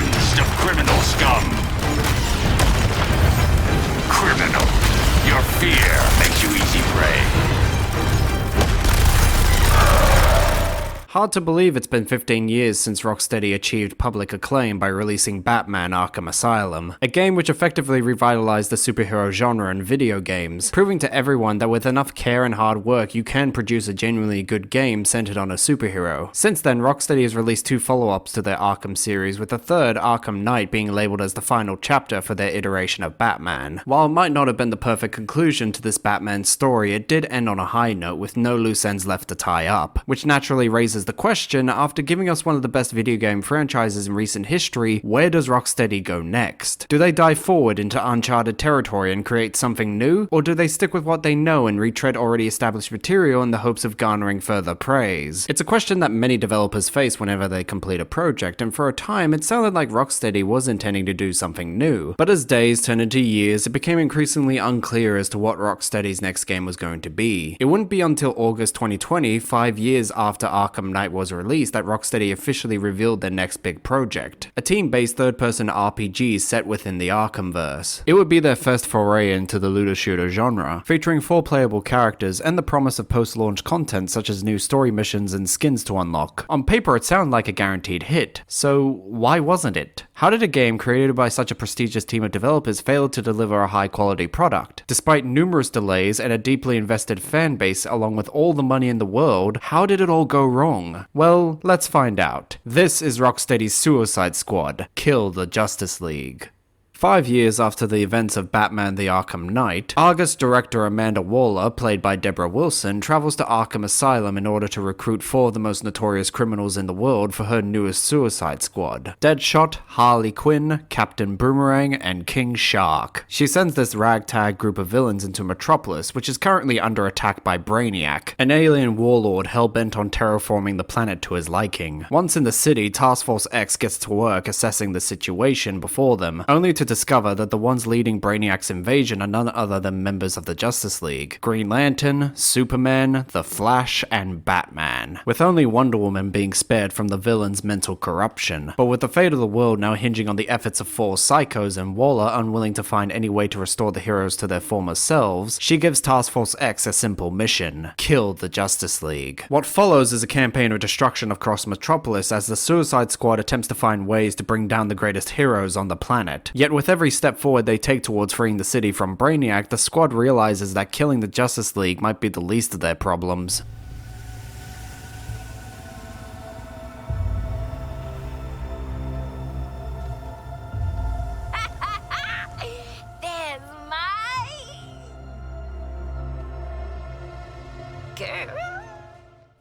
cleansed of criminal scum. Criminal, your fear makes you easy prey. Hard to believe it's been 15 years since Rocksteady achieved public acclaim by releasing Batman Arkham Asylum, a game which effectively revitalized the superhero genre in video games, proving to everyone that with enough care and hard work you can produce a genuinely good game centered on a superhero. Since then, Rocksteady has released 2 follow-ups to their Arkham series, with the third, Arkham Knight, being labeled as the final chapter for their iteration of Batman. While it might not have been the perfect conclusion to this Batman story, it did end on a high note with no loose ends left to tie up, which naturally raises the question, after giving us one of the best video game franchises in recent history, where does Rocksteady go next? Do they dive forward into uncharted territory and create something new, or do they stick with what they know and retread already established material in the hopes of garnering further praise? It's a question that many developers face whenever they complete a project, and for a time it sounded like Rocksteady was intending to do something new. But as days turned into years, it became increasingly unclear as to what Rocksteady's next game was going to be. It wouldn't be until August 2020, 5 years after Arkham Knight was released, that Rocksteady officially revealed their next big project, a team-based third-person RPG set within the Arkhamverse. It would be their first foray into the looter shooter genre, featuring 4 playable characters and the promise of post-launch content such as new story missions and skins to unlock. On paper it sounded like a guaranteed hit, so why wasn't it? How did a game created by such a prestigious team of developers fail to deliver a high-quality product? Despite numerous delays and a deeply invested fan base along with all the money in the world, how did it all go wrong? Well, let's find out. This is Rocksteady's Suicide Squad: Kill the Justice League. 5 years after the events of Batman the Arkham Knight, Argus director Amanda Waller, played by Deborah Wilson, travels to Arkham Asylum in order to recruit 4 of the most notorious criminals in the world for her newest Suicide Squad: Deadshot, Harley Quinn, Captain Boomerang, and King Shark. She sends this ragtag group of villains into Metropolis, which is currently under attack by Brainiac, an alien warlord hell-bent on terraforming the planet to his liking. Once in the city, Task Force X gets to work assessing the situation before them, only to discover that the ones leading Brainiac's invasion are none other than members of the Justice League: Green Lantern, Superman, The Flash, and Batman, with only Wonder Woman being spared from the villain's mental corruption. But with the fate of the world now hinging on the efforts of 4 psychos and Waller unwilling to find any way to restore the heroes to their former selves, she gives Task Force X a simple mission: kill the Justice League. What follows is a campaign of destruction across Metropolis as the Suicide Squad attempts to find ways to bring down the greatest heroes on the planet. Yet with every step forward they take towards freeing the city from Brainiac, the squad realizes that killing the Justice League might be the least of their problems. There's my girl.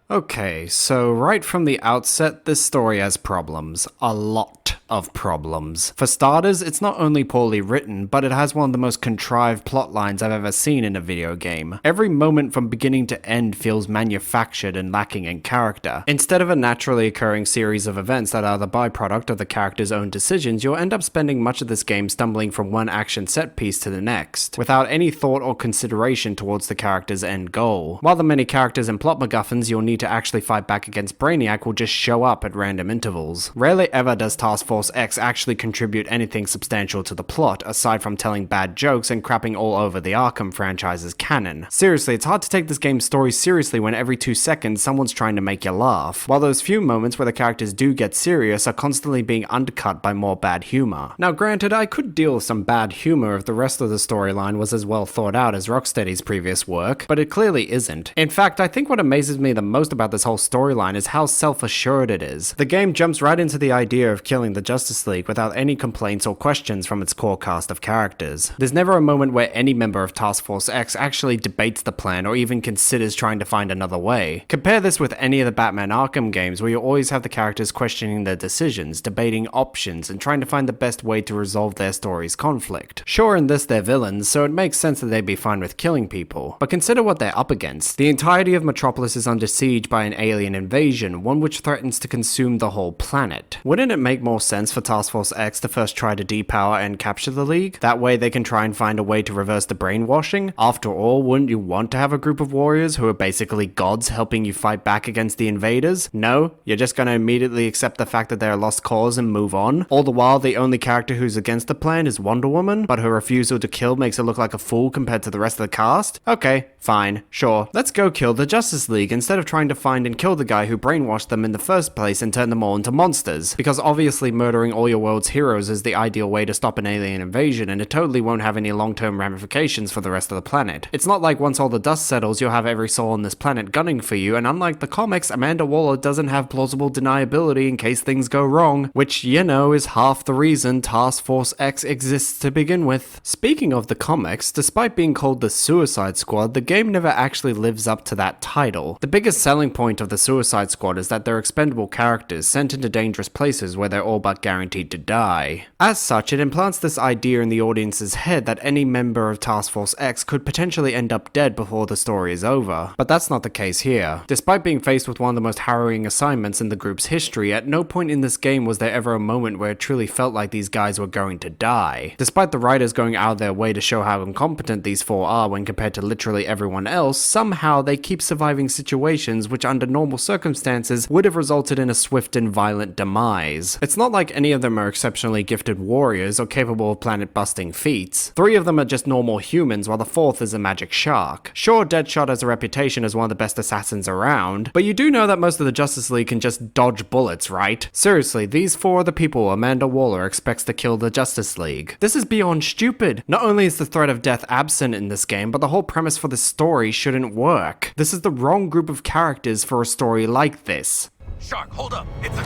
Okay, so right from the outset, this story has problems. A lot of problems. For starters, it's not only poorly written, but it has one of the most contrived plot lines I've ever seen in a video game. Every moment from beginning to end feels manufactured and lacking in character. Instead of a naturally occurring series of events that are the byproduct of the character's own decisions, you'll end up spending much of this game stumbling from one action set piece to the next, without any thought or consideration towards the character's end goal. While the many characters and plot MacGuffins you'll need to actually fight back against Brainiac will just show up at random intervals. Rarely ever does Task Force X actually contribute anything substantial to the plot, aside from telling bad jokes and crapping all over the Arkham franchise's canon. Seriously, it's hard to take this game's story seriously when every 2 seconds someone's trying to make you laugh, while those few moments where the characters do get serious are constantly being undercut by more bad humor. Now granted, I could deal with some bad humor if the rest of the storyline was as well thought out as Rocksteady's previous work, but it clearly isn't. In fact, I think what amazes me the most about this whole storyline is how self-assured it is. The game jumps right into the idea of killing the Justice League without any complaints or questions from its core cast of characters. There's never a moment where any member of Task Force X actually debates the plan or even considers trying to find another way. Compare this with any of the Batman Arkham games where you always have the characters questioning their decisions, debating options, and trying to find the best way to resolve their story's conflict. Sure, in this they're villains, so it makes sense that they'd be fine with killing people, but consider what they're up against. The entirety of Metropolis is under siege by an alien invasion, one which threatens to consume the whole planet. Wouldn't it make more sense sense for Task Force X to first try to depower and capture the League. That way they can try and find a way to reverse the brainwashing. After all, wouldn't you want to have a group of warriors who are basically gods helping you fight back against the invaders? No? You're just gonna immediately accept the fact that they're a lost cause and move on? All the while, the only character who's against the plan is Wonder Woman, but her refusal to kill makes her look like a fool compared to the rest of the cast? Okay, fine, sure. Let's go kill the Justice League instead of trying to find and kill the guy who brainwashed them in the first place and turn them all into monsters. Because obviously murdering all your world's heroes is the ideal way to stop an alien invasion, and it totally won't have any long-term ramifications for the rest of the planet. It's not like once all the dust settles, you'll have every soul on this planet gunning for you, and unlike the comics, Amanda Waller doesn't have plausible deniability in case things go wrong, which, you know, is half the reason Task Force X exists to begin with. Speaking of the comics, despite being called the Suicide Squad, the game never actually lives up to that title. The biggest selling point of the Suicide Squad is that they're expendable characters sent into dangerous places where they're all but guaranteed to die. As such, it implants this idea in the audience's head that any member of Task Force X could potentially end up dead before the story is over. But that's not the case here. Despite being faced with one of the most harrowing assignments in the group's history, at no point in this game was there ever a moment where it truly felt like these guys were going to die. Despite the writers going out of their way to show how incompetent these four are when compared to literally everyone else, somehow they keep surviving situations which under normal circumstances would have resulted in a swift and violent demise. It's not like any of them are exceptionally gifted warriors or capable of planet-busting feats. 3 of them are just normal humans, while the 4th is a magic shark. Sure, Deadshot has a reputation as one of the best assassins around, but you do know that most of the Justice League can just dodge bullets, right? Seriously, these 4 are the people Amanda Waller expects to kill the Justice League. This is beyond stupid. Not only is the threat of death absent in this game, but the whole premise for the story shouldn't work. This is the wrong group of characters for a story like this. Shark, hold up. It's a...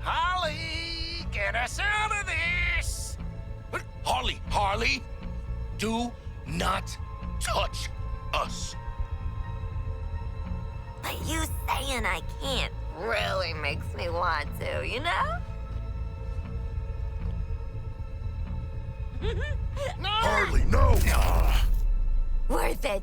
Holly, get us out of this! Harley, do not touch us. But you saying I can't really makes me want to, you know? Harley, no! Worth it.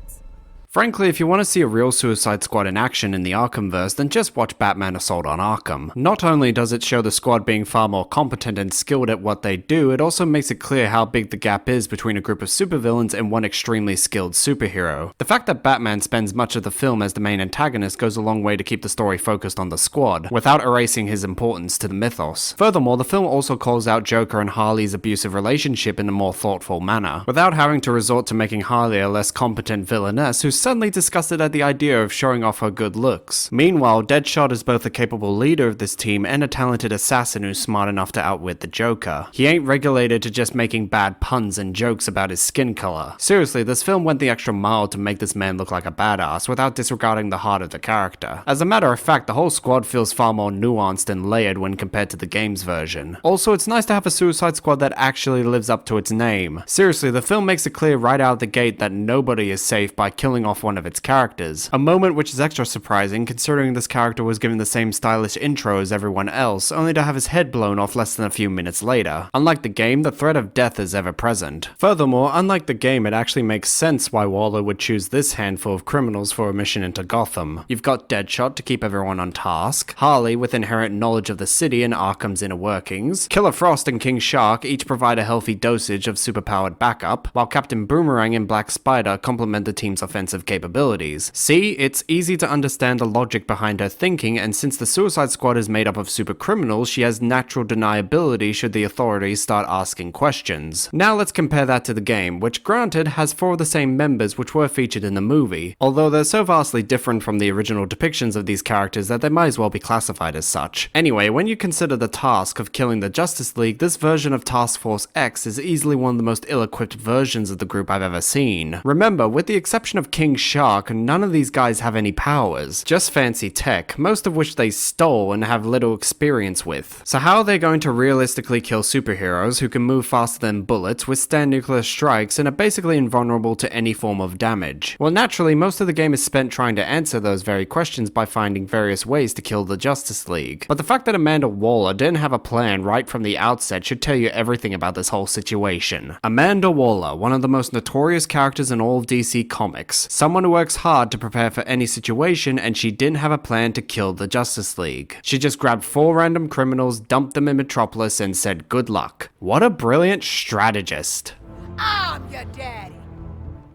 Frankly, if you want to see a real Suicide Squad in action in the Arkhamverse, then just watch Batman Assault on Arkham. Not only does it show the squad being far more competent and skilled at what they do, it also makes it clear how big the gap is between a group of supervillains and one extremely skilled superhero. The fact that Batman spends much of the film as the main antagonist goes a long way to keep the story focused on the squad, without erasing his importance to the mythos. Furthermore, the film also calls out Joker and Harley's abusive relationship in a more thoughtful manner, without having to resort to making Harley a less competent villainess who's suddenly disgusted at the idea of showing off her good looks. Meanwhile, Deadshot is both a capable leader of this team and a talented assassin who's smart enough to outwit the Joker. He ain't regulated to just making bad puns and jokes about his skin color. Seriously, this film went the extra mile to make this man look like a badass without disregarding the heart of the character. As a matter of fact, the whole squad feels far more nuanced and layered when compared to the game's version. Also, it's nice to have a Suicide Squad that actually lives up to its name. Seriously, the film makes it clear right out of the gate that nobody is safe by killing off one of its characters. A moment which is extra surprising considering this character was given the same stylish intro as everyone else, only to have his head blown off less than a few minutes later. Unlike the game, the threat of death is ever present. Furthermore, unlike the game, it actually makes sense why Waller would choose this handful of criminals for a mission into Gotham. You've got Deadshot to keep everyone on task, Harley with inherent knowledge of the city and Arkham's inner workings, Killer Frost and King Shark each provide a healthy dosage of superpowered backup, while Captain Boomerang and Black Spider complement the team's offensive capabilities. See, it's easy to understand the logic behind her thinking, and since the Suicide Squad is made up of super criminals, she has natural deniability should the authorities start asking questions. Now let's compare that to the game, which granted has 4 of the same members which were featured in the movie, although they're so vastly different from the original depictions of these characters that they might as well be classified as such. Anyway, when you consider the task of killing the Justice League, this version of Task Force X is easily one of the most ill-equipped versions of the group I've ever seen. Remember, with the exception of King Shark, none of these guys have any powers, just fancy tech, most of which they stole and have little experience with. So how are they going to realistically kill superheroes who can move faster than bullets, withstand nuclear strikes, and are basically invulnerable to any form of damage? Well, naturally, most of the game is spent trying to answer those very questions by finding various ways to kill the Justice League. But the fact that Amanda Waller didn't have a plan right from the outset should tell you everything about this whole situation. Amanda Waller, one of the most notorious characters in all of DC Comics, someone who works hard to prepare for any situation, and she didn't have a plan to kill the Justice League. She just grabbed 4 random criminals, dumped them in Metropolis, and said good luck. What a brilliant strategist. I'm your daddy.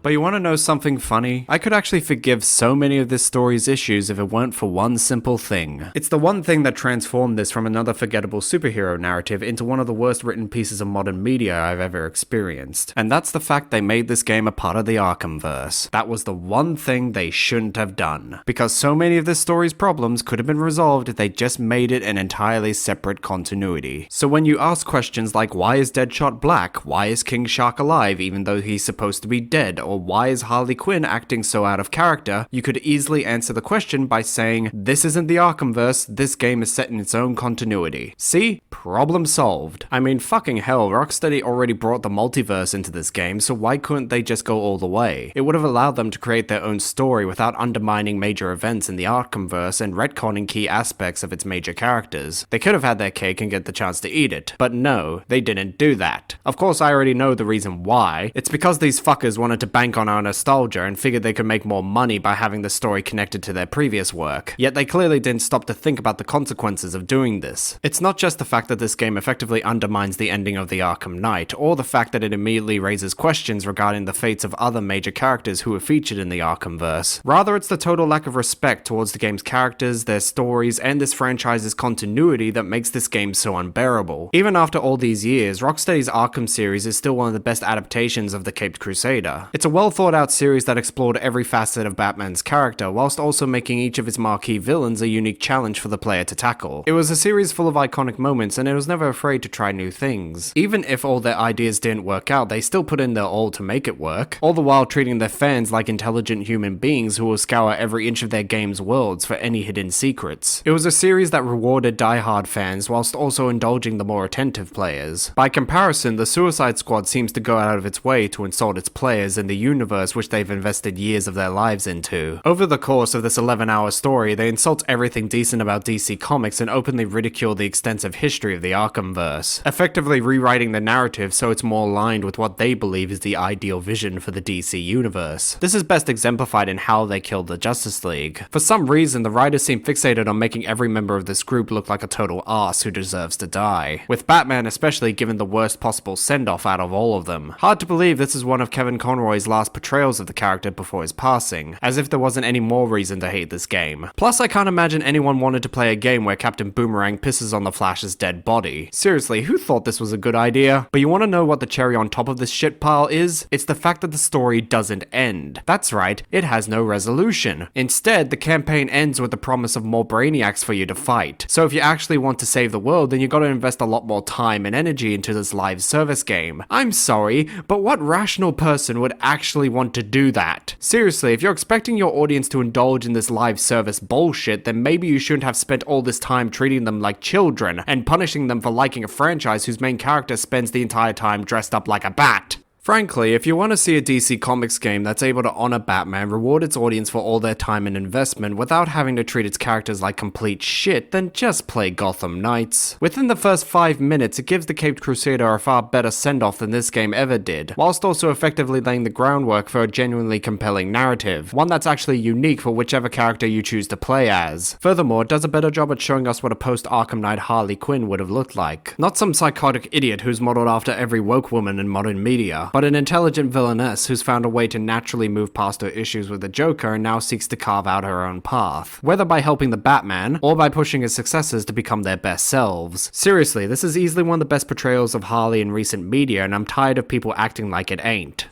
But you want to know something funny? I could actually forgive so many of this story's issues if it weren't for one simple thing. It's the one thing that transformed this from another forgettable superhero narrative into one of the worst written pieces of modern media I've ever experienced. And that's the fact they made this game a part of the Arkhamverse. That was the one thing they shouldn't have done. Because so many of this story's problems could have been resolved if they just made it an entirely separate continuity. So when you ask questions like why is Deadshot black? Why is King Shark alive even though he's supposed to be dead? Or why is Harley Quinn acting so out of character, you could easily answer the question by saying, this isn't the Arkhamverse, this game is set in its own continuity. See? Problem solved. I mean, fucking hell, Rocksteady already brought the multiverse into this game, so why couldn't they just go all the way? It would have allowed them to create their own story without undermining major events in the Arkhamverse and retconning key aspects of its major characters. They could have had their cake and get the chance to eat it, but no, they didn't do that. Of course, I already know the reason why. It's because these fuckers wanted to bank on our nostalgia and figured they could make more money by having the story connected to their previous work. Yet they clearly didn't stop to think about the consequences of doing this. It's not just the fact that this game effectively undermines the ending of the Arkham Knight, or the fact that it immediately raises questions regarding the fates of other major characters who were featured in the Arkhamverse. Rather, it's the total lack of respect towards the game's characters, their stories, and this franchise's continuity that makes this game so unbearable. Even after all these years, Rocksteady's Arkham series is still one of the best adaptations of the Caped Crusader. It's a well thought out series that explored every facet of Batman's character, whilst also making each of its marquee villains a unique challenge for the player to tackle. It was a series full of iconic moments, and it was never afraid to try new things. Even if all their ideas didn't work out, they still put in their all to make it work, all the while treating their fans like intelligent human beings who will scour every inch of their game's worlds for any hidden secrets. It was a series that rewarded die-hard fans whilst also indulging the more attentive players. By comparison, the Suicide Squad seems to go out of its way to insult its players in the universe which they've invested years of their lives into. Over the course of this 11-hour story, they insult everything decent about DC Comics and openly ridicule the extensive history of the Arkhamverse, effectively rewriting the narrative so it's more aligned with what they believe is the ideal vision for the DC universe. This is best exemplified in how they killed the Justice League. For some reason, the writers seem fixated on making every member of this group look like a total arse who deserves to die, with Batman especially given the worst possible send-off out of all of them. Hard to believe this is one of Kevin Conroy's last portrayals of the character before his passing, as if there wasn't any more reason to hate this game. Plus, I can't imagine anyone wanted to play a game where Captain Boomerang pisses on the Flash's dead body. Seriously, who thought this was a good idea? But you want to know what the cherry on top of this shit pile is? It's the fact that the story doesn't end. That's right, it has no resolution. Instead, the campaign ends with the promise of more Brainiacs for you to fight. So if you actually want to save the world, then you gotta invest a lot more time and energy into this live service game. I'm sorry, but what rational person would actually want to do that? Seriously, if you're expecting your audience to indulge in this live service bullshit, then maybe you shouldn't have spent all this time treating them like children and punishing them for liking a franchise whose main character spends the entire time dressed up like a bat. Frankly, if you want to see a DC Comics game that's able to honor Batman, reward its audience for all their time and investment without having to treat its characters like complete shit, then just play Gotham Knights. Within the first 5 minutes, it gives the Caped Crusader a far better send-off than this game ever did, whilst also effectively laying the groundwork for a genuinely compelling narrative, one that's actually unique for whichever character you choose to play as. Furthermore, it does a better job at showing us what a post-Arkham Knight Harley Quinn would have looked like. Not some psychotic idiot who's modeled after every woke woman in modern media, but an intelligent villainess who's found a way to naturally move past her issues with the Joker and now seeks to carve out her own path, whether by helping the Batman, or by pushing his successors to become their best selves. Seriously, this is easily one of the best portrayals of Harley in recent media, and I'm tired of people acting like it ain't.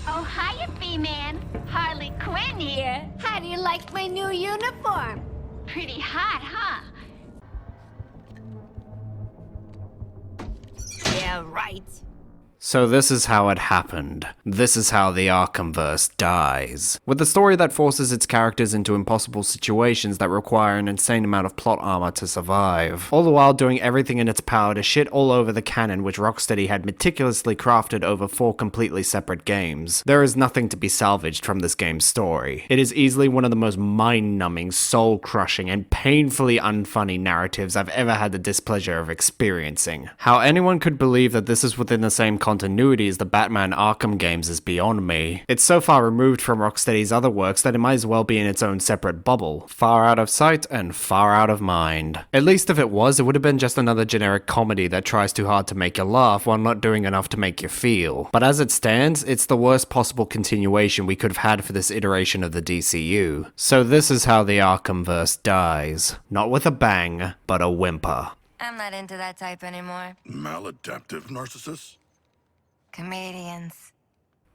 Oh, hiya, B-Man. Harley Quinn here. How do you like my new uniform? Pretty hot, huh? Yeah, right. So this is how it happened. This is how the Arkhamverse dies. With a story that forces its characters into impossible situations that require an insane amount of plot armor to survive, all the while doing everything in its power to shit all over the canon which Rocksteady had meticulously crafted over 4 completely separate games. There is nothing to be salvaged from this game's story. It is easily one of the most mind-numbing, soul-crushing, and painfully unfunny narratives I've ever had the displeasure of experiencing. How anyone could believe that this is within the same continuity as the Batman Arkham games is beyond me. It's so far removed from Rocksteady's other works that it might as well be in its own separate bubble, far out of sight and far out of mind. At least if it was, it would have been just another generic comedy that tries too hard to make you laugh while not doing enough to make you feel. But as it stands, it's the worst possible continuation we could have had for this iteration of the DCU. So this is how the Arkhamverse dies. Not with a bang, but a whimper. I'm not into that type anymore. Maladaptive narcissists? Comedians.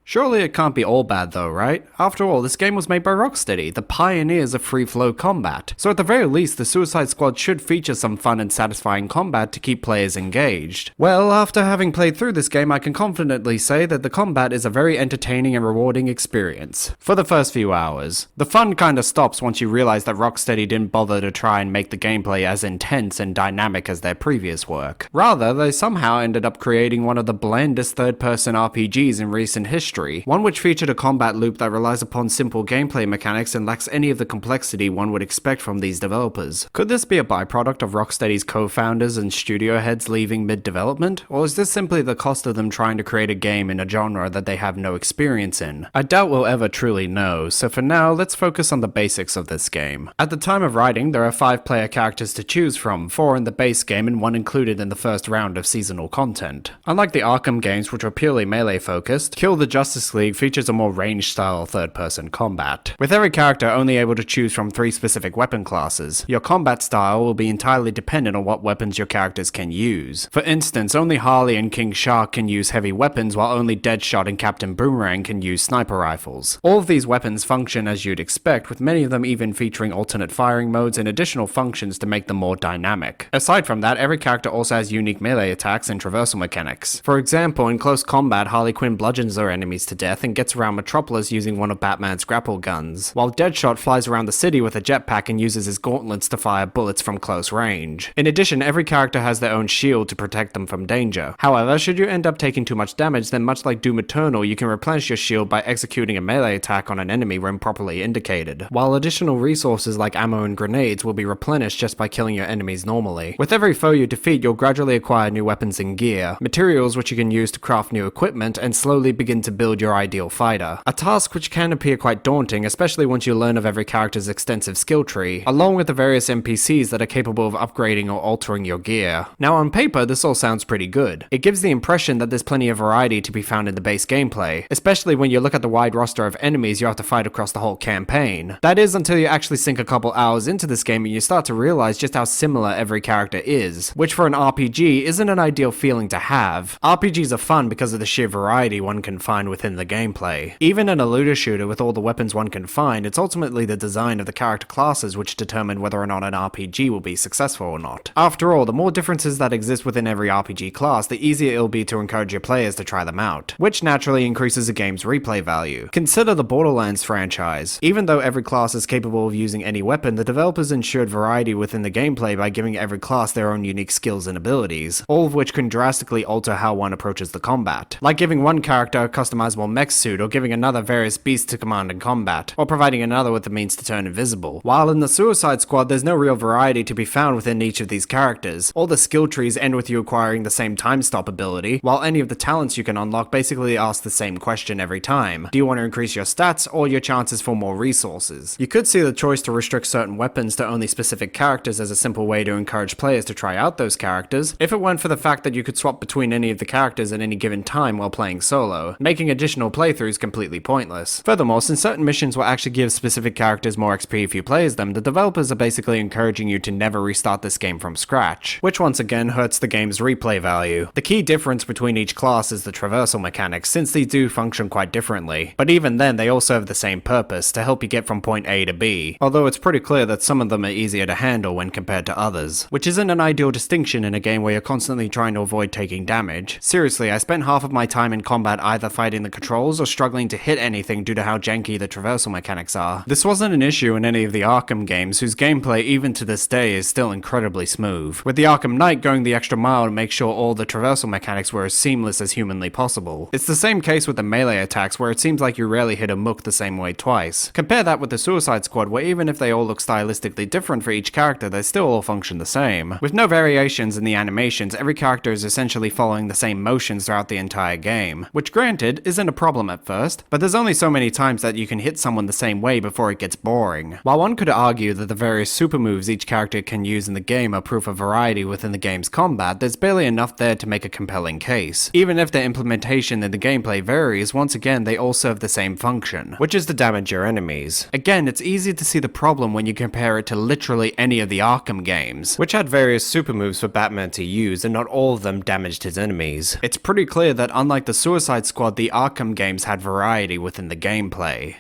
Surely it can't be all bad though, right? After all, this game was made by Rocksteady, the pioneers of free-flow combat. So at the very least, the Suicide Squad should feature some fun and satisfying combat to keep players engaged. Well, after having played through this game, I can confidently say that the combat is a very entertaining and rewarding experience. For the first few hours. The fun kinda stops once you realize that Rocksteady didn't bother to try and make the gameplay as intense and dynamic as their previous work. Rather, they somehow ended up creating one of the blandest third-person RPGs in recent history. One which featured a combat loop that relies upon simple gameplay mechanics and lacks any of the complexity one would expect from these developers. Could this be a byproduct of Rocksteady's co-founders and studio heads leaving mid-development? Or is this simply the cost of them trying to create a game in a genre that they have no experience in? I doubt we'll ever truly know, so for now, let's focus on the basics of this game. At the time of writing, there are 5 player characters to choose from, 4 in the base game and 1 included in the first round of seasonal content. Unlike the Arkham games, which were purely melee focused, Kill the Justice League features a more range-style third-person combat, with every character only able to choose from 3 specific weapon classes. Your combat style will be entirely dependent on what weapons your characters can use. For instance, only Harley and King Shark can use heavy weapons, while only Deadshot and Captain Boomerang can use sniper rifles. All of these weapons function as you'd expect, with many of them even featuring alternate firing modes and additional functions to make them more dynamic. Aside from that, every character also has unique melee attacks and traversal mechanics. For example, in close combat, Harley Quinn bludgeons her enemies to death and gets around Metropolis using one of Batman's grapple guns, while Deadshot flies around the city with a jetpack and uses his gauntlets to fire bullets from close range. In addition, every character has their own shield to protect them from danger. However, should you end up taking too much damage, then much like Doom Eternal, you can replenish your shield by executing a melee attack on an enemy when properly indicated, while additional resources like ammo and grenades will be replenished just by killing your enemies normally. With every foe you defeat, you'll gradually acquire new weapons and gear, materials which you can use to craft new equipment, and slowly begin to build your ideal fighter. A task which can appear quite daunting, especially once you learn of every character's extensive skill tree, along with the various NPCs that are capable of upgrading or altering your gear. Now on paper, this all sounds pretty good. It gives the impression that there's plenty of variety to be found in the base gameplay, especially when you look at the wide roster of enemies you have to fight across the whole campaign. That is until you actually sink a couple hours into this game and you start to realize just how similar every character is, which for an RPG isn't an ideal feeling to have. RPGs are fun because of the sheer variety one can find within the gameplay. Even in a looter shooter with all the weapons one can find, it's ultimately the design of the character classes which determine whether or not an RPG will be successful or not. After all, the more differences that exist within every RPG class, the easier it'll be to encourage your players to try them out, which naturally increases a game's replay value. Consider the Borderlands franchise. Even though every class is capable of using any weapon, the developers ensured variety within the gameplay by giving every class their own unique skills and abilities, all of which can drastically alter how one approaches the combat. Like giving one character a customizable mech suit, or giving another various beasts to command in combat, or providing another with the means to turn invisible. While in the Suicide Squad, there's no real variety to be found within each of these characters. All the skill trees end with you acquiring the same time stop ability, while any of the talents you can unlock basically ask the same question every time. Do you want to increase your stats or your chances for more resources? You could see the choice to restrict certain weapons to only specific characters as a simple way to encourage players to try out those characters, if it weren't for the fact that you could swap between any of the characters at any given time while playing solo, making additional playthroughs completely pointless. Furthermore, since certain missions will actually give specific characters more XP if you play as them, the developers are basically encouraging you to never restart this game from scratch, which once again hurts the game's replay value. The key difference between each class is the traversal mechanics, since these do function quite differently, but even then they all serve the same purpose, to help you get from point A to B, although it's pretty clear that some of them are easier to handle when compared to others, which isn't an ideal distinction in a game where you're constantly trying to avoid taking damage. Seriously, I spent half of my time in combat either fighting the controls or struggling to hit anything due to how janky the traversal mechanics are. This wasn't an issue in any of the Arkham games, whose gameplay even to this day is still incredibly smooth, with the Arkham Knight going the extra mile to make sure all the traversal mechanics were as seamless as humanly possible. It's the same case with the melee attacks, where it seems like you rarely hit a mook the same way twice. Compare that with the Suicide Squad, where even if they all look stylistically different for each character, they still all function the same. With no variations in the animations, every character is essentially following the same motions throughout the entire game, which granted isn't a problem at first, but there's only so many times that you can hit someone the same way before it gets boring. While one could argue that the various super moves each character can use in the game are proof of variety within the game's combat, there's barely enough there to make a compelling case. Even if their implementation in the gameplay varies, once again they all serve the same function, which is to damage your enemies. Again, it's easy to see the problem when you compare it to literally any of the Arkham games, which had various super moves for Batman to use, and not all of them damaged his enemies. It's pretty clear that unlike the Suicide Squad, the Arkham games had variety within the gameplay.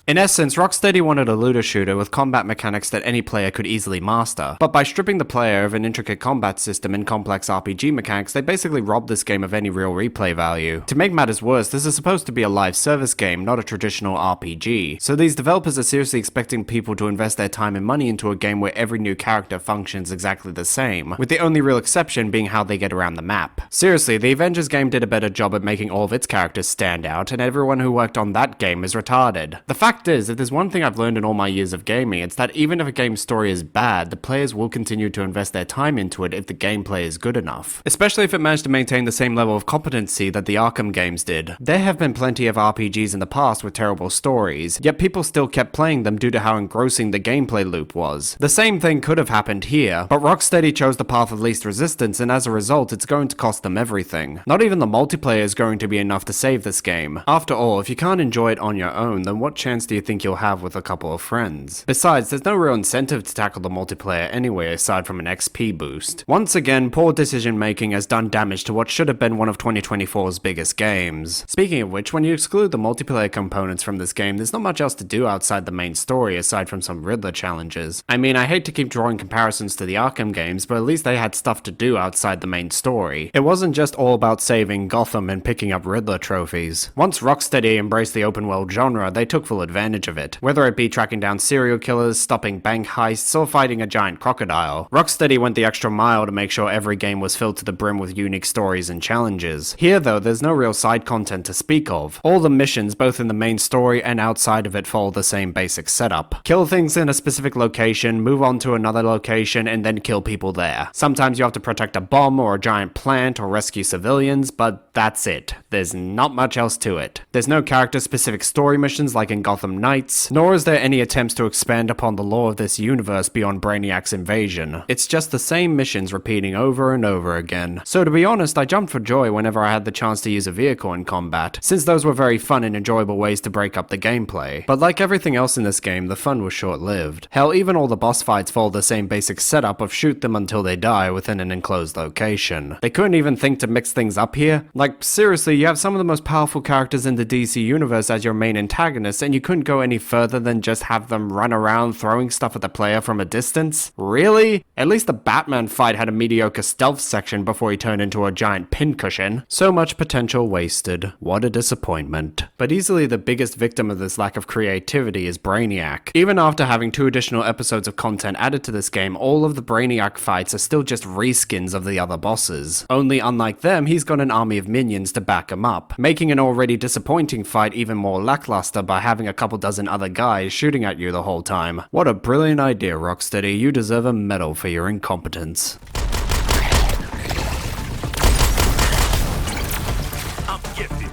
In essence, Rocksteady wanted a looter shooter with combat mechanics that any player could easily master, but by stripping the player of an intricate combat system and complex RPG mechanics, they basically robbed this game of any real replay value. To make matters worse, this is supposed to be a live service game, not a traditional RPG, so these developers are seriously expecting people to invest their time and money into a game where every new character functions exactly the same, with the only real exception being how they get around the map. Seriously, the Avengers game did a better job at making all of its characters stand out, and everyone who worked on that game is retarded. The fact is, if there's one thing I've learned in all my years of gaming, it's that even if a game's story is bad, the players will continue to invest their time into it if the gameplay is good enough. Especially if it managed to maintain the same level of competency that the Arkham games did. There have been plenty of RPGs in the past with terrible stories, yet people still kept playing them due to how engrossing the gameplay loop was. The same thing could have happened here, but Rocksteady chose the path of least resistance, and as a result, it's going to cost them everything. Not even the multiplayer is going to be enough to save this game. After all, if you can't enjoy it on your own, then what chance do you think you'll have with a couple of friends? Besides, there's no real incentive to tackle the multiplayer anyway aside from an XP boost. Once again, poor decision making has done damage to what should have been one of 2024's biggest games. Speaking of which, when you exclude the multiplayer components from this game, there's not much else to do outside the main story aside from some Riddler challenges. I mean, I hate to keep drawing comparisons to the Arkham games, but at least they had stuff to do outside the main story. It wasn't just all about saving Gotham and picking up Riddler trophies. Once Rocksteady embraced the open world genre, they took full advantage of it, whether it be tracking down serial killers, stopping bank heists, or fighting a giant crocodile. Rocksteady went the extra mile to make sure every game was filled to the brim with unique stories and challenges. Here though, there's no real side content to speak of. All the missions, both in the main story and outside of it, follow the same basic setup. Kill things in a specific location, move on to another location, and then kill people there. Sometimes you have to protect a bomb or a giant plant or rescue civilians, but that's it. There's not much else to it. There's no character-specific story missions like in Gotham Knights, nor is there any attempts to expand upon the lore of this universe beyond Brainiac's invasion. It's just the same missions repeating over and over again. So to be honest, I jumped for joy whenever I had the chance to use a vehicle in combat, since those were very fun and enjoyable ways to break up the gameplay. But like everything else in this game, the fun was short-lived. Hell, even all the boss fights follow the same basic setup of shoot them until they die within an enclosed location. They couldn't even think to mix things up here. Like, seriously, you have some of the most powerful characters in the DC universe as your main antagonists, and you couldn't go any further than just have them run around throwing stuff at the player from a distance? Really? At least the Batman fight had a mediocre stealth section before he turned into a giant pincushion. So much potential wasted. What a disappointment. But easily the biggest victim of this lack of creativity is Brainiac. Even after having 2 additional episodes of content added to this game, all of the Brainiac fights are still just reskins of the other bosses. Only unlike them, he's got an army of minions to back him up, making an already disappointing fight even more lackluster by having a couple dozen other guys shooting at you the whole time. What a brilliant idea, Rocksteady. You deserve a medal for your incompetence. I'm gifted.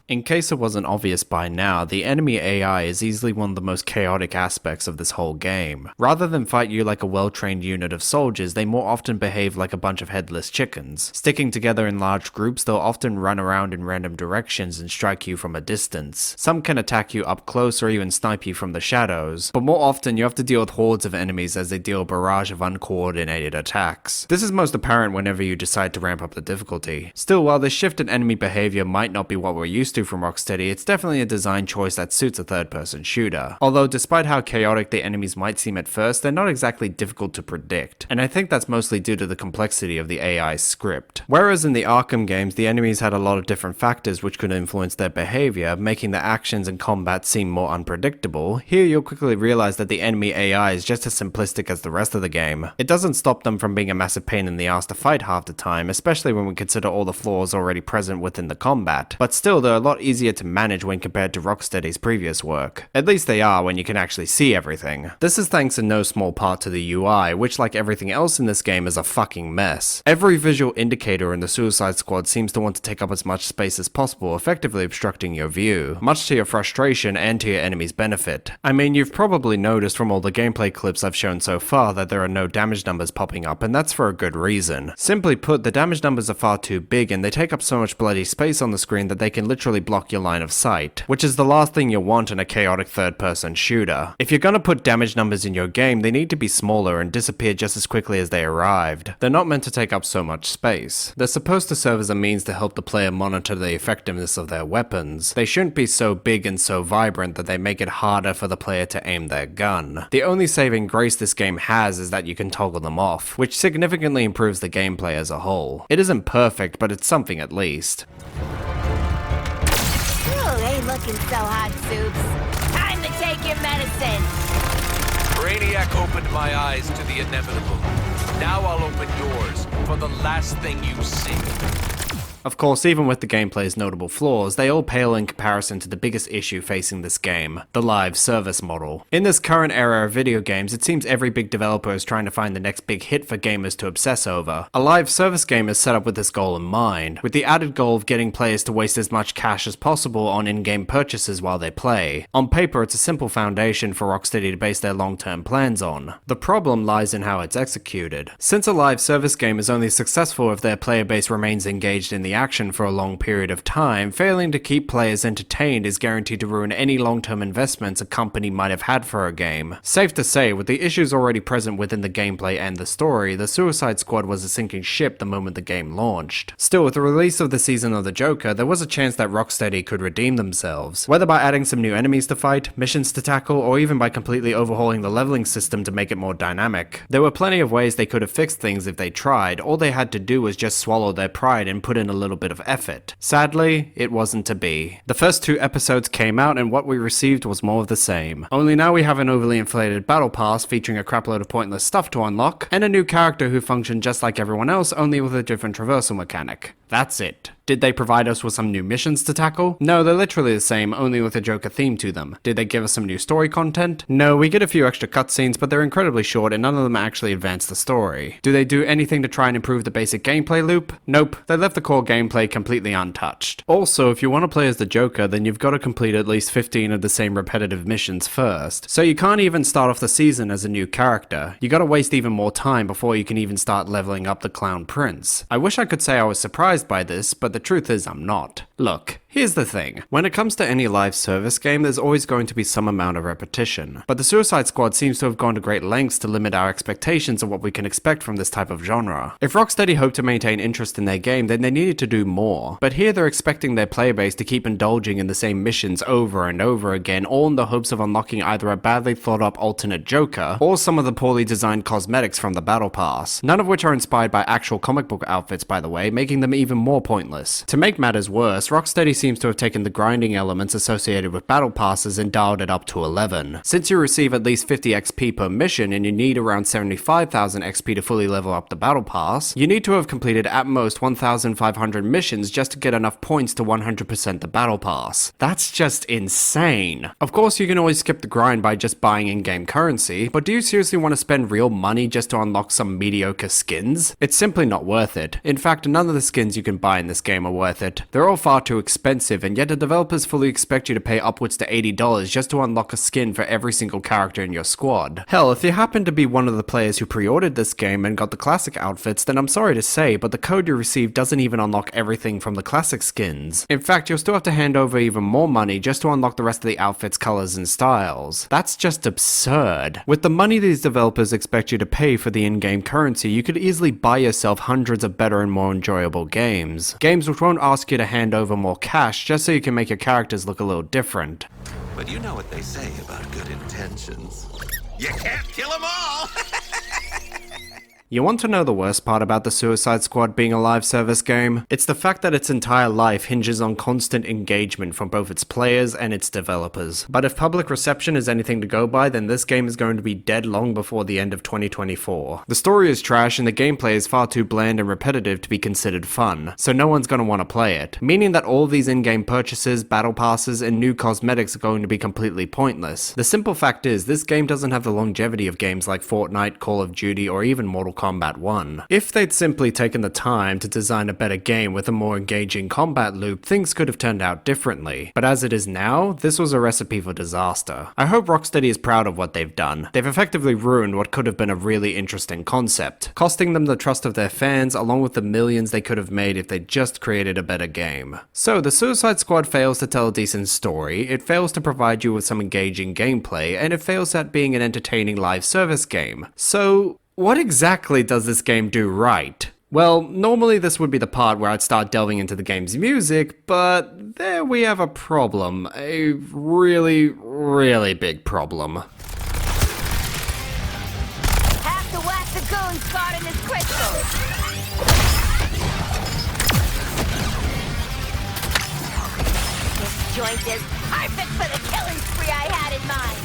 In case it wasn't obvious by now, the enemy AI is easily one of the most chaotic aspects of this whole game. Rather than fight you like a well-trained unit of soldiers, they more often behave like a bunch of headless chickens. Sticking together in large groups, they'll often run around in random directions and strike you from a distance. Some can attack you up close or even snipe you from the shadows, but more often you have to deal with hordes of enemies as they deal a barrage of uncoordinated attacks. This is most apparent whenever you decide to ramp up the difficulty. Still, while this shift in enemy behavior might not be what we're used to to from Rocksteady, it's definitely a design choice that suits a third-person shooter. Although despite how chaotic the enemies might seem at first, they're not exactly difficult to predict, and I think that's mostly due to the complexity of the AI script. Whereas in the Arkham games, the enemies had a lot of different factors which could influence their behavior, making the actions and combat seem more unpredictable, here you'll quickly realize that the enemy AI is just as simplistic as the rest of the game. It doesn't stop them from being a massive pain in the ass to fight half the time, especially when we consider all the flaws already present within the combat, but still they're a lot easier to manage when compared to Rocksteady's previous work. At least they are when you can actually see everything. This is thanks in no small part to the UI, which like everything else in this game is a fucking mess. Every visual indicator in the Suicide Squad seems to want to take up as much space as possible, effectively obstructing your view, much to your frustration and to your enemy's benefit. I mean, you've probably noticed from all the gameplay clips I've shown so far that there are no damage numbers popping up, and that's for a good reason. Simply put, the damage numbers are far too big and they take up so much bloody space on the screen that they can literally block your line of sight, which is the last thing you'll want in a chaotic third-person shooter. If you're gonna put damage numbers in your game, they need to be smaller and disappear just as quickly as they arrived. They're not meant to take up so much space. They're supposed to serve as a means to help the player monitor the effectiveness of their weapons. They shouldn't be so big and so vibrant that they make it harder for the player to aim their gun. The only saving grace this game has is that you can toggle them off, which significantly improves the gameplay as a whole. It isn't perfect, but it's something at least. Ooh, ain't looking so hot, Soups. Time to take your medicine. Brainiac opened my eyes to the inevitable. Now I'll open yours for the last thing you see. Of course, even with the gameplay's notable flaws, they all pale in comparison to the biggest issue facing this game, the live service model. In this current era of video games, it seems every big developer is trying to find the next big hit for gamers to obsess over. A live service game is set up with this goal in mind, with the added goal of getting players to waste as much cash as possible on in-game purchases while they play. On paper, it's a simple foundation for Rocksteady to base their long-term plans on. The problem lies in how it's executed. Since a live service game is only successful if their player base remains engaged in the action for a long period of time, failing to keep players entertained is guaranteed to ruin any long-term investments a company might have had for a game. Safe to say, with the issues already present within the gameplay and the story, the Suicide Squad was a sinking ship the moment the game launched. Still, with the release of the season of the Joker, there was a chance that Rocksteady could redeem themselves, whether by adding some new enemies to fight, missions to tackle, or even by completely overhauling the leveling system to make it more dynamic. There were plenty of ways they could have fixed things if they tried. All they had to do was just swallow their pride and put in a little bit of effort. Sadly, it wasn't to be. The first 2 episodes came out and what we received was more of the same. Only now we have an overly inflated battle pass featuring a crapload of pointless stuff to unlock, and a new character who functioned just like everyone else, only with a different traversal mechanic. That's it. Did they provide us with some new missions to tackle? No, they're literally the same, only with a Joker theme to them. Did they give us some new story content? No, we get a few extra cutscenes, but they're incredibly short and none of them actually advance the story. Do they do anything to try and improve the basic gameplay loop? Nope, they left the core gameplay completely untouched. Also, if you want to play as the Joker, then you've got to complete at least 15 of the same repetitive missions first. So you can't even start off the season as a new character. You gotta waste even more time before you can even start leveling up the Clown Prince. I wish I could say I was surprised by this, but the truth is I'm not. Look, here's the thing. When it comes to any live service game, there's always going to be some amount of repetition. But the Suicide Squad seems to have gone to great lengths to limit our expectations of what we can expect from this type of genre. If Rocksteady hoped to maintain interest in their game, then they needed to do more. But here they're expecting their player base to keep indulging in the same missions over and over again, all in the hopes of unlocking either a badly thought up alternate Joker, or some of the poorly designed cosmetics from the Battle Pass. None of which are inspired by actual comic book outfits, by the way, making them even more pointless. To make matters worse, Rocksteady seems to have taken the grinding elements associated with battle passes and dialed it up to 11. Since you receive at least 50 XP per mission and you need around 75,000 XP to fully level up the battle pass, you need to have completed at most 1,500 missions just to get enough points to 100% the battle pass. That's just insane. Of course, you can always skip the grind by just buying in-game currency, but do you seriously want to spend real money just to unlock some mediocre skins? It's simply not worth it. In fact, none of the skins you can buy in this game are worth it. They're all far too expensive, and yet the developers fully expect you to pay upwards to $80 just to unlock a skin for every single character in your squad. Hell, if you happen to be one of the players who pre-ordered this game and got the classic outfits, then I'm sorry to say, but the code you received doesn't even unlock everything from the classic skins. In fact, you'll still have to hand over even more money just to unlock the rest of the outfits, colors, and styles. That's just absurd. With the money these developers expect you to pay for the in-game currency, you could easily buy yourself hundreds of better and more enjoyable games. games. Games which won't ask you to hand over more cash just so you can make your characters look a little different. But you know what they say about good intentions. You can't kill them all! You want to know the worst part about the Suicide Squad being a live service game? It's the fact that its entire life hinges on constant engagement from both its players and its developers. But if public reception is anything to go by, then this game is going to be dead long before the end of 2024. The story is trash and the gameplay is far too bland and repetitive to be considered fun, so no one's going to want to play it, meaning that all these in-game purchases, battle passes, and new cosmetics are going to be completely pointless. The simple fact is, this game doesn't have the longevity of games like Fortnite, Call of Duty, or even Mortal Kombat 1. If they'd simply taken the time to design a better game with a more engaging combat loop, things could have turned out differently. But as it is now, this was a recipe for disaster. I hope Rocksteady is proud of what they've done. They've effectively ruined what could have been a really interesting concept, costing them the trust of their fans along with the millions they could have made if they just created a better game. So the Suicide Squad fails to tell a decent story, it fails to provide you with some engaging gameplay, and it fails at being an entertaining live service game. So what exactly does this game do right? Well, normally this would be the part where I'd start delving into the game's music, but there we have a problem. A really, really big problem. Have to whack the goons caught in his crystals. This joint is perfect for the killing spree I had in mind.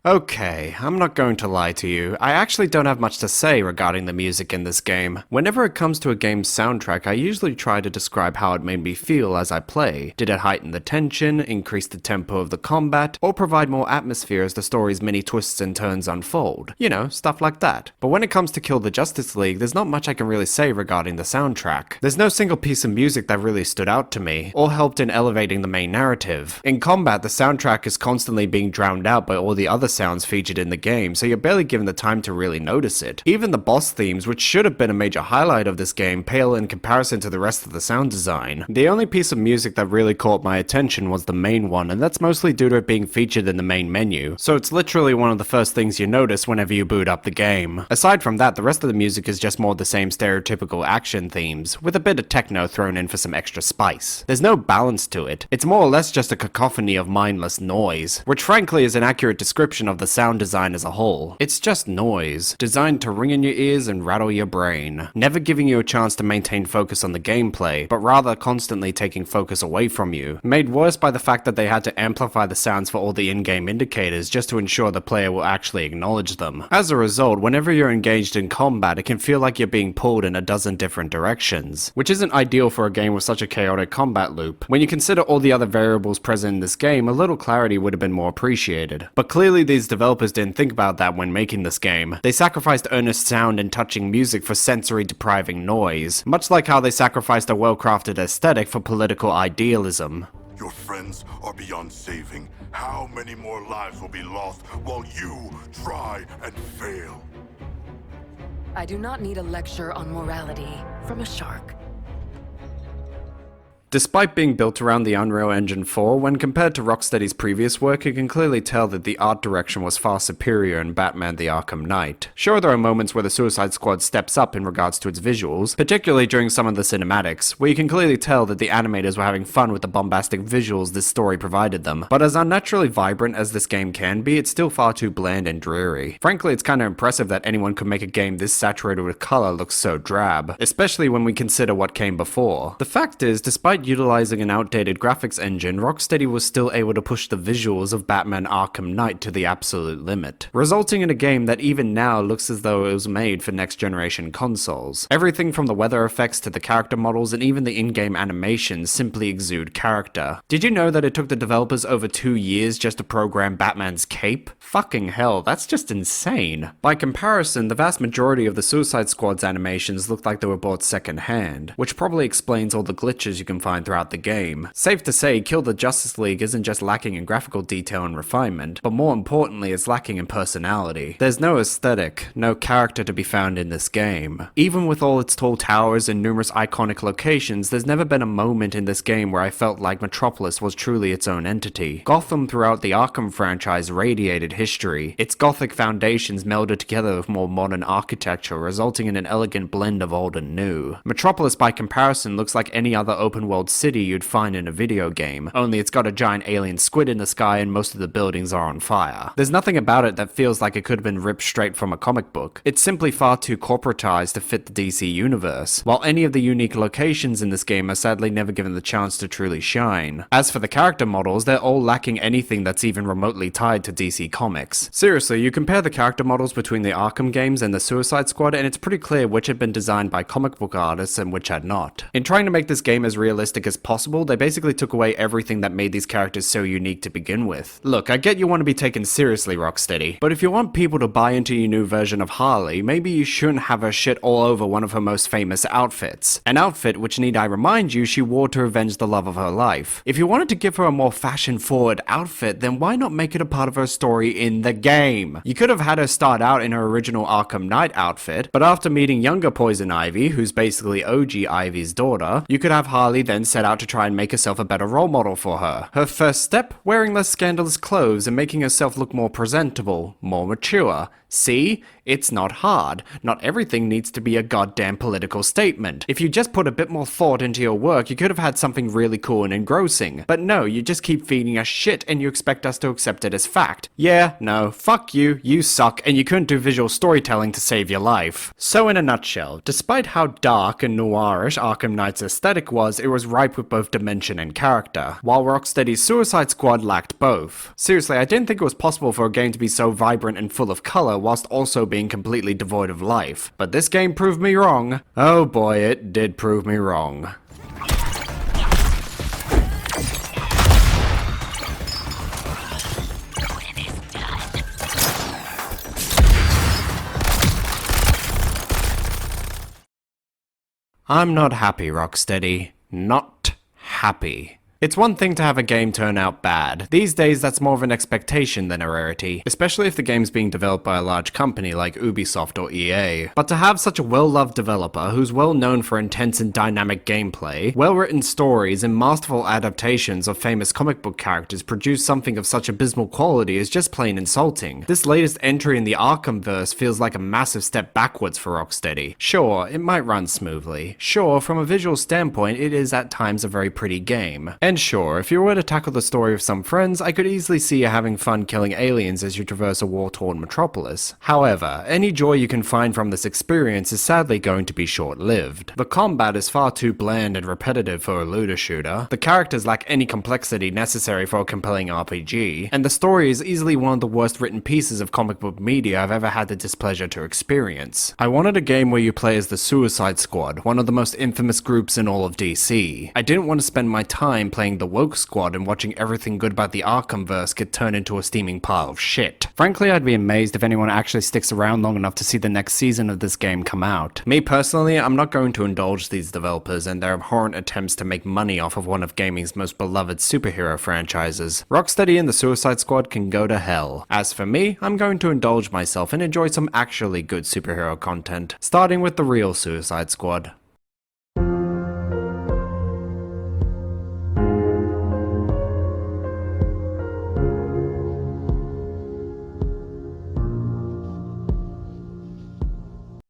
Okay, I'm not going to lie to you, I actually don't have much to say regarding the music in this game. Whenever it comes to a game's soundtrack, I usually try to describe how it made me feel as I play. Did it heighten the tension, increase the tempo of the combat, or provide more atmosphere as the story's many twists and turns unfold? You know, stuff like that. But when it comes to Kill the Justice League, there's not much I can really say regarding the soundtrack. There's no single piece of music that really stood out to me, or helped in elevating the main narrative. In combat, the soundtrack is constantly being drowned out by all the other sounds featured in the game, so you're barely given the time to really notice it. Even the boss themes, which should have been a major highlight of this game, pale in comparison to the rest of the sound design. The only piece of music that really caught my attention was the main one, and that's mostly due to it being featured in the main menu, so it's literally one of the first things you notice whenever you boot up the game. Aside from that, the rest of the music is just more the same stereotypical action themes, with a bit of techno thrown in for some extra spice. There's no balance to it. It's more or less just a cacophony of mindless noise, which frankly is an accurate description of the sound design as a whole. It's just noise, designed to ring in your ears and rattle your brain, never giving you a chance to maintain focus on the gameplay, but rather constantly taking focus away from you, made worse by the fact that they had to amplify the sounds for all the in-game indicators just to ensure the player will actually acknowledge them. As a result, whenever you're engaged in combat, it can feel like you're being pulled in a dozen different directions, which isn't ideal for a game with such a chaotic combat loop. When you consider all the other variables present in this game, a little clarity would have been more appreciated. But clearly these developers didn't think about that when making this game. They sacrificed earnest sound and touching music for sensory depriving noise, much like how they sacrificed a well-crafted aesthetic for political idealism. Your friends are beyond saving. How many more lives will be lost while you try and fail? I do not need a lecture on morality from a shark. Despite being built around the Unreal Engine 4, when compared to Rocksteady's previous work, you can clearly tell that the art direction was far superior in Batman the Arkham Knight. Sure, there are moments where the Suicide Squad steps up in regards to its visuals, particularly during some of the cinematics, where you can clearly tell that the animators were having fun with the bombastic visuals this story provided them. But as unnaturally vibrant as this game can be, it's still far too bland and dreary. Frankly, it's kinda impressive that anyone could make a game this saturated with color look so drab, especially when we consider what came before. The fact is, despite utilizing an outdated graphics engine, Rocksteady was still able to push the visuals of Batman Arkham Knight to the absolute limit, resulting in a game that even now looks as though it was made for next generation consoles. Everything from the weather effects to the character models and even the in-game animations simply exude character. Did you know that it took the developers over 2 years just to program Batman's cape? Fucking hell, that's just insane. By comparison, the vast majority of the Suicide Squad's animations looked like they were bought second-hand, which probably explains all the glitches you can find find throughout the game. Safe to say, Kill the Justice League isn't just lacking in graphical detail and refinement, but more importantly, it's lacking in personality. There's no aesthetic, no character to be found in this game. Even with all its tall towers and numerous iconic locations, there's never been a moment in this game where I felt like Metropolis was truly its own entity. Gotham throughout the Arkham franchise radiated history. Its gothic foundations melded together with more modern architecture, resulting in an elegant blend of old and new. Metropolis by comparison looks like any other open world city you'd find in a video game, only it's got a giant alien squid in the sky and most of the buildings are on fire. There's nothing about it that feels like it could have been ripped straight from a comic book. It's simply far too corporatized to fit the DC universe, while any of the unique locations in this game are sadly never given the chance to truly shine. As for the character models, they're all lacking anything that's even remotely tied to DC Comics. Seriously, you compare the character models between the Arkham games and the Suicide Squad and it's pretty clear which had been designed by comic book artists and which had not. In trying to make this game as realistic as possible, they basically took away everything that made these characters so unique to begin with. Look, I get you want to be taken seriously, Rocksteady, but if you want people to buy into your new version of Harley, maybe you shouldn't have her shit all over one of her most famous outfits. An outfit which, need I remind you, she wore to avenge the love of her life. If you wanted to give her a more fashion-forward outfit, then why not make it a part of her story in the game? You could have had her start out in her original Arkham Knight outfit, but after meeting younger Poison Ivy, who's basically OG Ivy's daughter, you could have Harley then set out to try and make herself a better role model for her. Her first step? Wearing less scandalous clothes and making herself look more presentable, more mature. See? It's not hard. Not everything needs to be a goddamn political statement. If you just put a bit more thought into your work, you could have had something really cool and engrossing. But no, you just keep feeding us shit and you expect us to accept it as fact. Yeah, no, fuck you, you suck, and you couldn't do visual storytelling to save your life. So in a nutshell, despite how dark and noirish Arkham Knight's aesthetic was, it was ripe with both dimension and character, while Rocksteady's Suicide Squad lacked both. Seriously, I didn't think it was possible for a game to be so vibrant and full of color whilst also being completely devoid of life. But this game proved me wrong. Oh boy, it did prove me wrong. I'm not happy, Rocksteady. Not happy. It's one thing to have a game turn out bad. These days, that's more of an expectation than a rarity, especially if the game's being developed by a large company like Ubisoft or EA. But to have such a well-loved developer who's well known for intense and dynamic gameplay, well-written stories, and masterful adaptations of famous comic book characters produce something of such abysmal quality is just plain insulting. This latest entry in the Arkhamverse feels like a massive step backwards for Rocksteady. Sure, it might run smoothly. Sure, from a visual standpoint, it is at times a very pretty game. And sure, if you were to tackle the story with some friends, I could easily see you having fun killing aliens as you traverse a war-torn metropolis. However, any joy you can find from this experience is sadly going to be short-lived. The combat is far too bland and repetitive for a looter shooter, the characters lack any complexity necessary for a compelling RPG, and the story is easily one of the worst written pieces of comic book media I've ever had the displeasure to experience. I wanted a game where you play as the Suicide Squad, one of the most infamous groups in all of DC. I didn't want to spend my time playing the Woke Squad and watching everything good about the Arkhamverse get turned into a steaming pile of shit. Frankly, I'd be amazed if anyone actually sticks around long enough to see the next season of this game come out. Me personally, I'm not going to indulge these developers and their abhorrent attempts to make money off of one of gaming's most beloved superhero franchises. Rocksteady and the Suicide Squad can go to hell. As for me, I'm going to indulge myself and enjoy some actually good superhero content, starting with the real Suicide Squad.